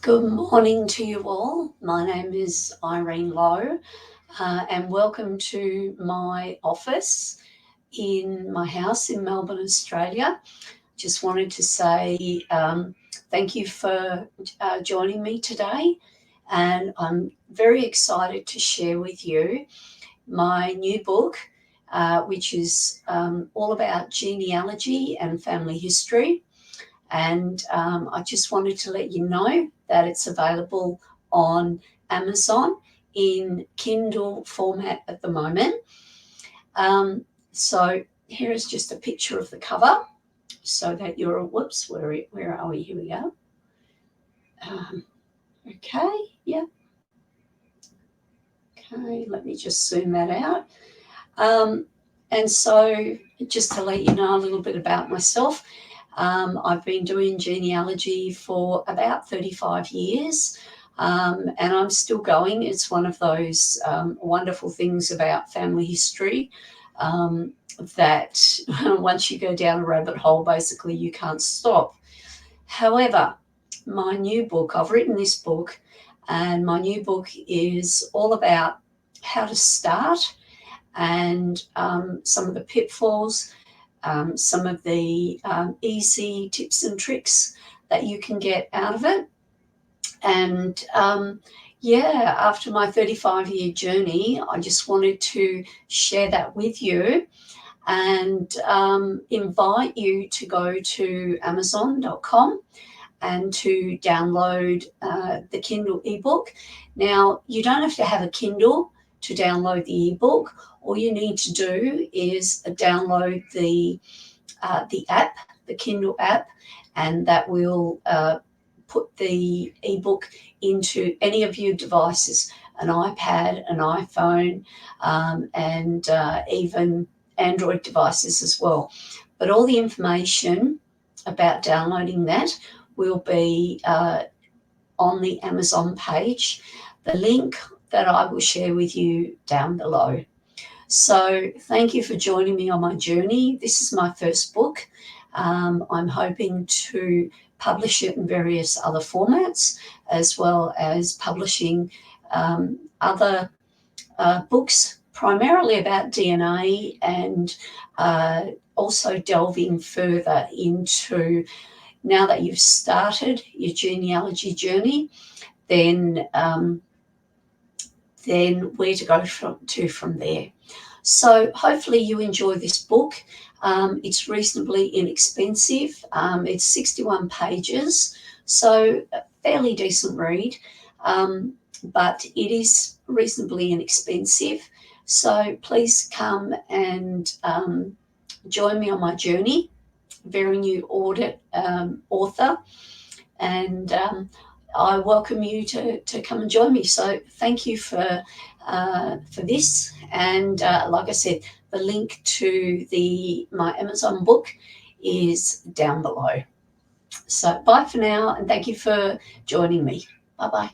Good morning to you all. My name is Irene Lowe, and welcome to my office in my house in Melbourne, Australia. Just wanted to say thank you for joining me today, and I'm very excited to share with you my new book, which is all about genealogy and family history. And I just wanted to let you know that it's available on Amazon in Kindle format at the moment. So here is just a picture of the cover so that you're, whoops, where are we? Here we go. Okay, yeah. Okay, let me just zoom that out. And so just to let you know a little bit about myself, I've been doing genealogy for about 35 years, and I'm still going. It's one of those wonderful things about family history that once you go down a rabbit hole, basically you can't stop. However, my new book, I've written this book, and my new book is all about how to start and some of the pitfalls, some of the easy tips and tricks that you can get out of it. And after my 35-year journey, I just wanted to share that with you and invite you to go to Amazon.com and to download the Kindle ebook. Now, you don't have to have a Kindle to download the ebook. All you need to do is download the app, the Kindle app, and that will put the ebook into any of your devices, an iPad, an iPhone, and even Android devices as well. But all the information about downloading that will be on the Amazon page, the link that I will share with you down below. So thank you for joining me on my journey. This is my first book. I'm hoping to publish it in various other formats, as well as publishing other books, primarily about DNA, and also delving further into, now that you've started your genealogy journey, then where to go from there. So hopefully you enjoy this book. It's reasonably inexpensive. It's 61 pages, so a fairly decent read, but it is reasonably inexpensive. So please come and join me on my journey. Very new author, and I welcome you to come and join me. So thank you for this, and like I said, the link to my Amazon book is down below. So bye for now, and thank you for joining me. Bye bye.